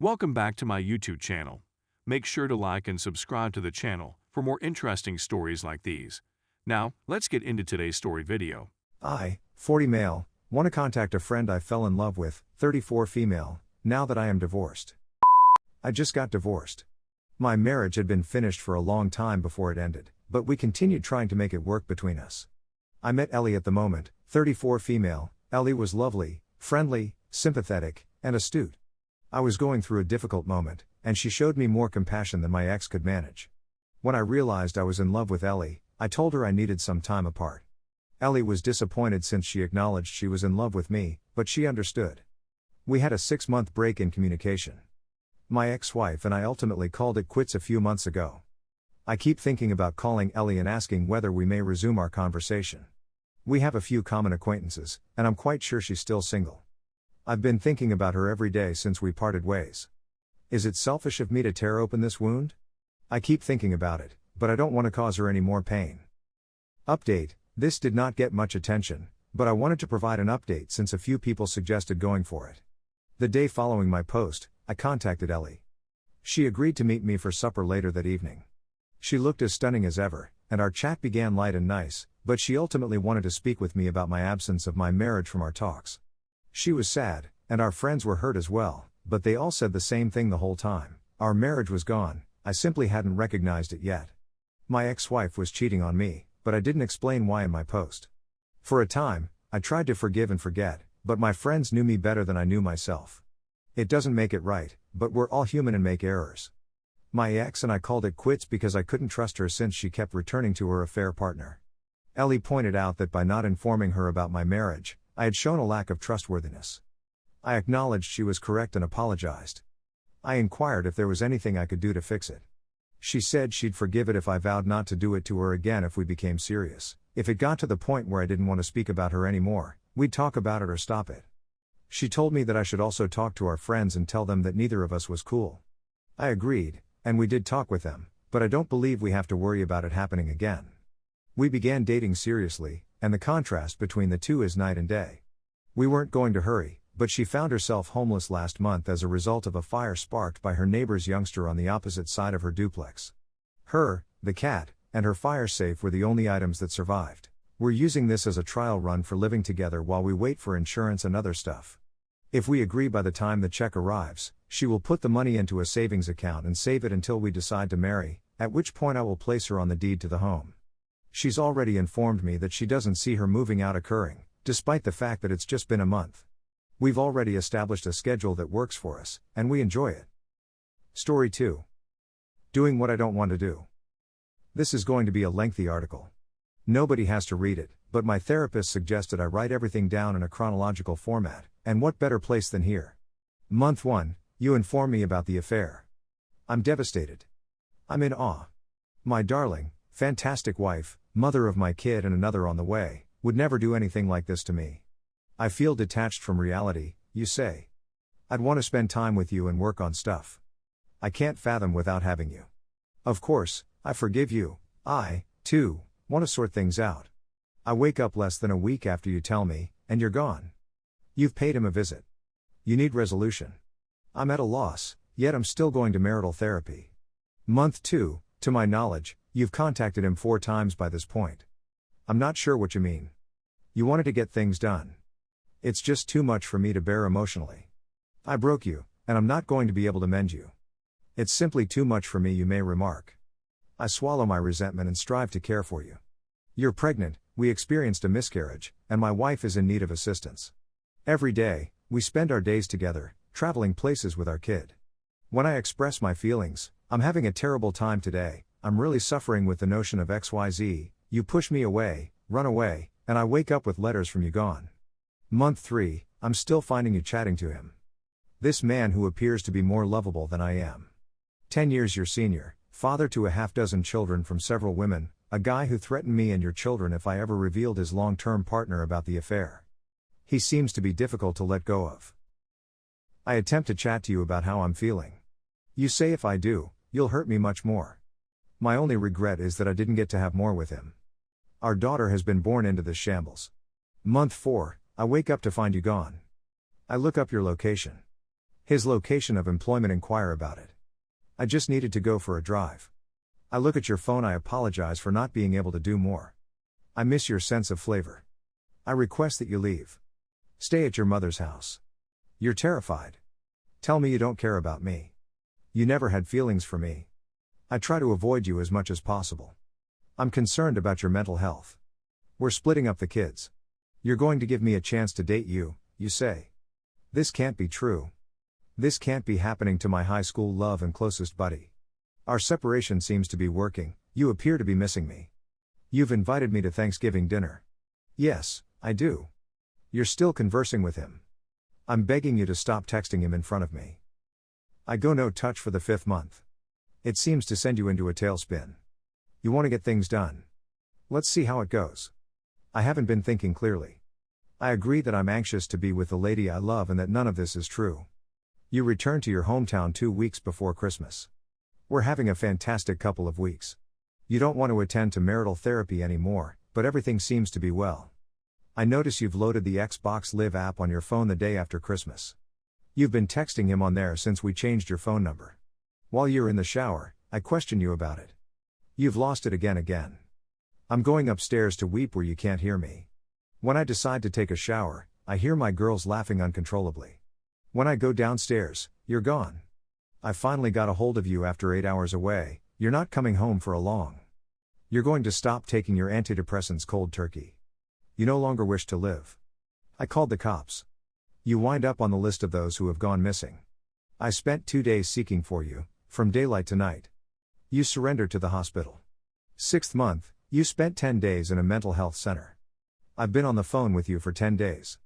Welcome back to my YouTube channel. Make sure to like and subscribe to the channel for more interesting stories like these. Now, let's get into today's story video. I, 40 male, want to contact a friend I fell in love with, 34 female, now that I am divorced. I just got divorced. My marriage had been finished for a long time before it ended, but we continued trying to make it work between us. I met Ellie at the moment, 34 female. Ellie was lovely, friendly, sympathetic, and astute. I was going through a difficult moment, and she showed me more compassion than my ex could manage. When I realized I was in love with Ellie, I told her I needed some time apart. Ellie was disappointed since she acknowledged she was in love with me, but she understood. We had a 6-month break in communication. My ex-wife and I ultimately called it quits a few months ago. I keep thinking about calling Ellie and asking whether we may resume our conversation. We have a few common acquaintances, and I'm quite sure she's still single. I've been thinking about her every day since we parted ways. Is it selfish of me to tear open this wound? I keep thinking about it, but I don't want to cause her any more pain. Update: this did not get much attention, but I wanted to provide an update since a few people suggested going for it. The day following my post, I contacted Ellie. She agreed to meet me for supper later that evening. She looked as stunning as ever, and our chat began light and nice, but she ultimately wanted to speak with me about my absence of my marriage from our talks. She was sad, and our friends were hurt as well, but they all said the same thing the whole time: our marriage was gone, I simply hadn't recognized it yet. My ex-wife was cheating on me, but I didn't explain why in my post. For a time, I tried to forgive and forget, but my friends knew me better than I knew myself. It doesn't make it right, but we're all human and make errors. My ex and I called it quits because I couldn't trust her since she kept returning to her affair partner. Ellie pointed out that by not informing her about my marriage, I had shown a lack of trustworthiness. I acknowledged she was correct and apologized. I inquired if there was anything I could do to fix it. She said she'd forgive it if I vowed not to do it to her again if we became serious. If it got to the point where I didn't want to speak about her anymore, we'd talk about it or stop it. She told me that I should also talk to our friends and tell them that neither of us was cool. I agreed, and we did talk with them, but I don't believe we have to worry about it happening again. We began dating seriously, and the contrast between the two is night and day. We weren't going to hurry, but she found herself homeless last month as a result of a fire sparked by her neighbor's youngster on the opposite side of her duplex. Her, the cat, and her fire safe were the only items that survived. We're using this as a trial run for living together while we wait for insurance and other stuff. If we agree by the time the check arrives, she will put the money into a savings account and save it until we decide to marry, at which point I will place her on the deed to the home. She's already informed me that she doesn't see her moving out occurring, despite the fact that it's just been a month. We've already established a schedule that works for us, and we enjoy it. Story 2. Doing what I don't want to do. This is going to be a lengthy article. Nobody has to read it, but my therapist suggested I write everything down in a chronological format, and what better place than here? Month 1, you inform me about the affair. I'm devastated. I'm in awe. My darling, fantastic wife, mother of my kid and another on the way, would never do anything like this to me. I feel detached from reality, you say. I'd want to spend time with you and work on stuff. I can't fathom without having you. Of course, I forgive you. I, too, want to sort things out. I wake up less than a week after you tell me, and you're gone. You've paid him a visit. You need resolution. I'm at a loss, yet I'm still going to marital therapy. Month 2, to my knowledge, you've contacted him 4 times by this point. I'm not sure what you mean. You wanted to get things done. It's just too much for me to bear emotionally. I broke you, and I'm not going to be able to mend you. It's simply too much for me, you may remark. I swallow my resentment and strive to care for you. You're pregnant, we experienced a miscarriage, and my wife is in need of assistance. Every day, we spend our days together, traveling places with our kid. When I express my feelings, I'm having a terrible time today, I'm really suffering with the notion of XYZ, you push me away, run away, and I wake up with letters from you gone. Month 3, I'm still finding you chatting to him. This man who appears to be more lovable than I am. 10 years your senior, father to a half-dozen children from several women, a guy who threatened me and your children if I ever revealed his long-term partner about the affair. He seems to be difficult to let go of. I attempt to chat to you about how I'm feeling. You say if I do, you'll hurt me much more. My only regret is that I didn't get to have more with him. Our daughter has been born into this shambles. Month 4, I wake up to find you gone. I look up your location. His location of employment, inquire about it. I just needed to go for a drive. I look at your phone, I apologize for not being able to do more. I miss your sense of flavor. I request that you leave. Stay at your mother's house. You're terrified. Tell me you don't care about me. You never had feelings for me. I try to avoid you as much as possible. I'm concerned about your mental health. We're splitting up the kids. You're going to give me a chance to date you, you say. This can't be true. This can't be happening to my high school love and closest buddy. Our separation seems to be working, you appear to be missing me. You've invited me to Thanksgiving dinner. Yes, I do. You're still conversing with him. I'm begging you to stop texting him in front of me. I go no touch for the 5th month. It seems to send you into a tailspin. You want to get things done. Let's see how it goes. I haven't been thinking clearly. I agree that I'm anxious to be with the lady I love and that none of this is true. You return to your hometown 2 weeks before Christmas. We're having a fantastic couple of weeks. You don't want to attend to marital therapy anymore, but everything seems to be well. I notice you've loaded the Xbox Live app on your phone the day after Christmas. You've been texting him on there since we changed your phone number. While you're in the shower, I question you about it. You've lost it again. I'm going upstairs to weep where you can't hear me. When I decide to take a shower, I hear my girls laughing uncontrollably. When I go downstairs, you're gone. I finally got a hold of you after 8 hours away, you're not coming home for a long. You're going to stop taking your antidepressants cold turkey. You no longer wish to live. I called the cops. You wind up on the list of those who have gone missing. I spent 2 days seeking for you, from daylight to night. You surrendered to the hospital. 6th month, you spent 10 days in a mental health center. I've been on the phone with you for 10 days.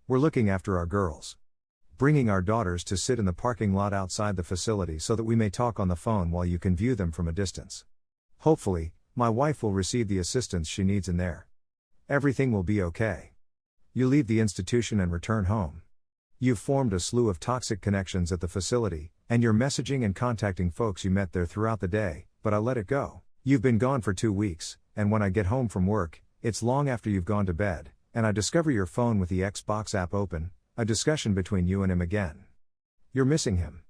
We're looking after our girls. Bringing our daughters to sit in the parking lot outside the facility so that we may talk on the phone while you can view them from a distance. Hopefully, my wife will receive the assistance she needs in there. Everything will be okay. You leave the institution and return home. You've formed a slew of toxic connections at the facility, and you're messaging and contacting folks you met there throughout the day, but I let it go. You've been gone for 2 weeks, and when I get home from work, it's long after you've gone to bed, and I discover your phone with the Xbox app open, a discussion between you and him again. You're missing him.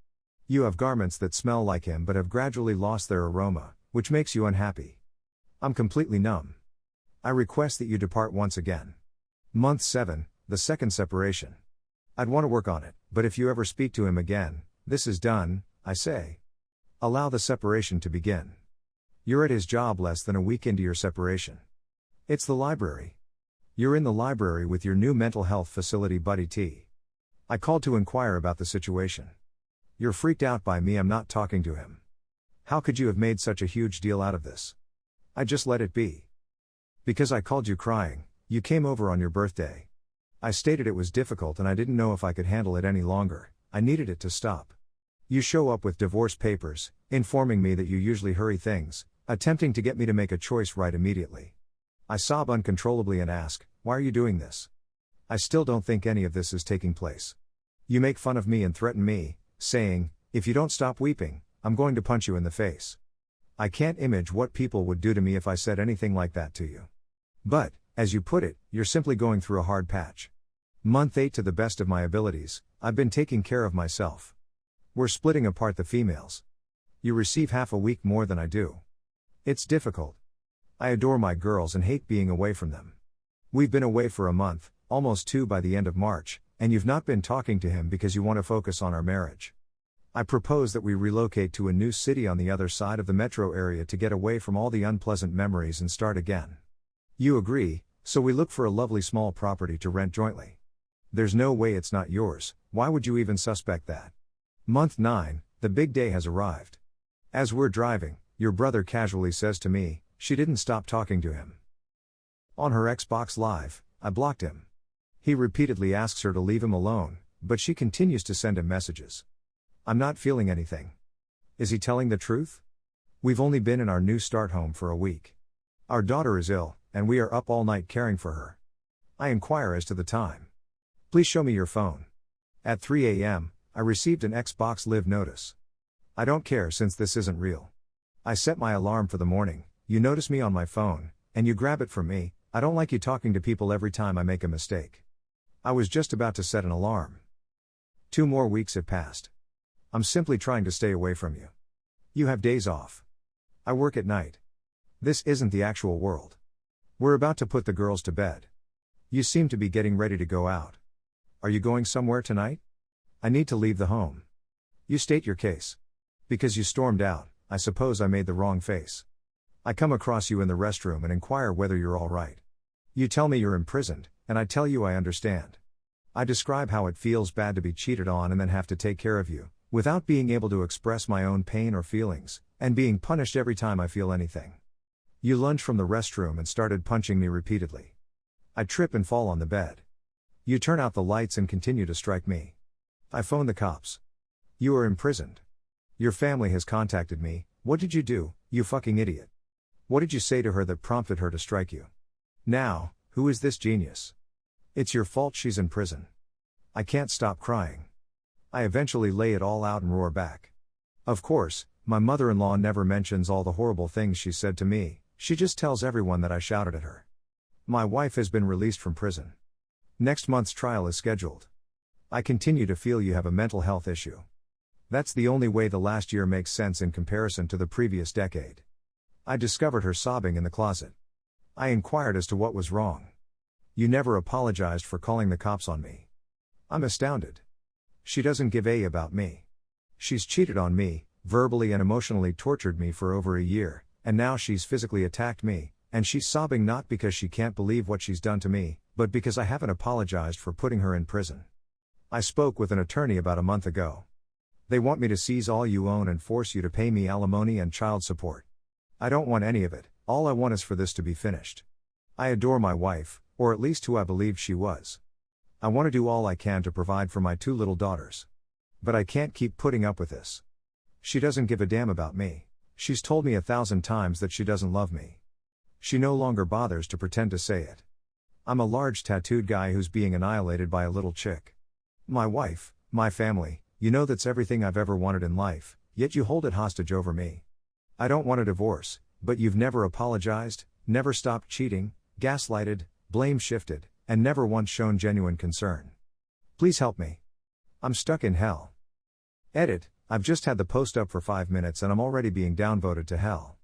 You have garments that smell like him but have gradually lost their aroma, which makes you unhappy. I'm completely numb. I request that you depart once again. Month 7, the second separation. I'd want to work on it, but if you ever speak to him again, this is done, I say. Allow the separation to begin. You're at his job less than a week into your separation. It's the library. You're in the library with your new mental health facility buddy T. I called to inquire about the situation. You're freaked out by me, I'm not talking to him. How could you have made such a huge deal out of this? I just let it be. Because I called you crying, you came over on your birthday. I stated it was difficult and I didn't know if I could handle it any longer, I needed it to stop. You show up with divorce papers, informing me that you usually hurry things, attempting to get me to make a choice right immediately. I sob uncontrollably and ask, why are you doing this? I still don't think any of this is taking place. You make fun of me and threaten me, saying, if you don't stop weeping, I'm going to punch you in the face. I can't imagine what people would do to me if I said anything like that to you. But, as you put it, you're simply going through a hard patch. Month 8, to the best of my abilities, I've been taking care of myself. We're splitting apart the females. You receive half a week more than I do. It's difficult. I adore my girls and hate being away from them. We've been away for a month, almost 2 by the end of March, and you've not been talking to him because you want to focus on our marriage. I propose that we relocate to a new city on the other side of the metro area to get away from all the unpleasant memories and start again. You agree, so we look for a lovely small property to rent jointly. There's no way it's not yours, why would you even suspect that? Month 9, the big day has arrived. As we're driving, your brother casually says to me, she didn't stop talking to him. On her Xbox Live, I blocked him. He repeatedly asks her to leave him alone, but she continues to send him messages. I'm not feeling anything. Is he telling the truth? We've only been in our new start home for a week. Our daughter is ill, and we are up all night caring for her. I inquire as to the time. Please show me your phone. At 3 a.m., I received an Xbox Live notice. I don't care since this isn't real. I set my alarm for the morning, you notice me on my phone, and you grab it from me. I don't like you talking to people every time I make a mistake. I was just about to set an alarm. 2 more weeks have passed. I'm simply trying to stay away from you. You have days off. I work at night. This isn't the actual world. We're about to put the girls to bed. You seem to be getting ready to go out. Are you going somewhere tonight? I need to leave the home. You state your case. Because you stormed out, I suppose I made the wrong face. I come across you in the restroom and inquire whether you're all right. You tell me you're imprisoned, and I tell you I understand. I describe how it feels bad to be cheated on and then have to take care of you, without being able to express my own pain or feelings, and being punished every time I feel anything. You lunge from the restroom and started punching me repeatedly. I trip and fall on the bed. You turn out the lights and continue to strike me. I phone the cops. You are imprisoned. Your family has contacted me. What did you do, you fucking idiot? What did you say to her that prompted her to strike you? Now, who is this genius? It's your fault she's in prison. I can't stop crying. I eventually lay it all out and roar back. Of course, my mother-in-law never mentions all the horrible things she said to me, she just tells everyone that I shouted at her. My wife has been released from prison. Next month's trial is scheduled. I continue to feel you have a mental health issue. That's the only way the last year makes sense in comparison to the previous decade. I discovered her sobbing in the closet. I inquired as to what was wrong. You never apologized for calling the cops on me. I'm astounded. She doesn't give a about me. She's cheated on me, verbally and emotionally tortured me for over a year, and now she's physically attacked me, and she's sobbing not because she can't believe what she's done to me, but because I haven't apologized for putting her in prison. I spoke with an attorney about a month ago. They want me to seize all you own and force you to pay me alimony and child support. I don't want any of it, all I want is for this to be finished. I adore my wife, or at least who I believed she was. I want to do all I can to provide for my 2 little daughters. But I can't keep putting up with this. She doesn't give a damn about me. She's told me 1,000 times that she doesn't love me. She no longer bothers to pretend to say it. I'm a large tattooed guy who's being annihilated by a little chick. My wife, my family, you know that's everything I've ever wanted in life, yet you hold it hostage over me. I don't want a divorce, but you've never apologized, never stopped cheating, gaslighted, blame shifted, and never once shown genuine concern. Please help me. I'm stuck in hell. Edit, I've just had the post up for 5 minutes and I'm already being downvoted to hell.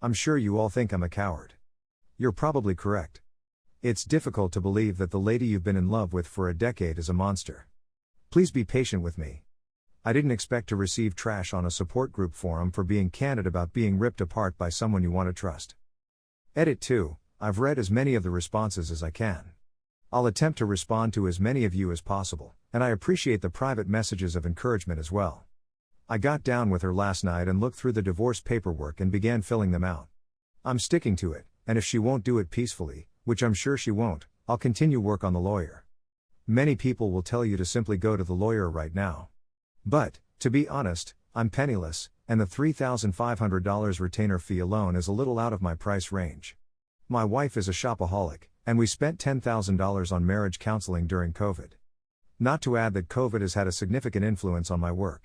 I'm sure you all think I'm a coward. You're probably correct. It's difficult to believe that the lady you've been in love with for a decade is a monster. Please be patient with me. I didn't expect to receive trash on a support group forum for being candid about being ripped apart by someone you want to trust. Edit 2, I've read as many of the responses as I can. I'll attempt to respond to as many of you as possible, and I appreciate the private messages of encouragement as well. I got down with her last night and looked through the divorce paperwork and began filling them out. I'm sticking to it, and if she won't do it peacefully, which I'm sure she won't, I'll continue work on the lawyer. Many people will tell you to simply go to the lawyer right now. But, to be honest, I'm penniless, and the $3,500 retainer fee alone is a little out of my price range. My wife is a shopaholic, and we spent $10,000 on marriage counseling during COVID. Not to add that COVID has had a significant influence on my work.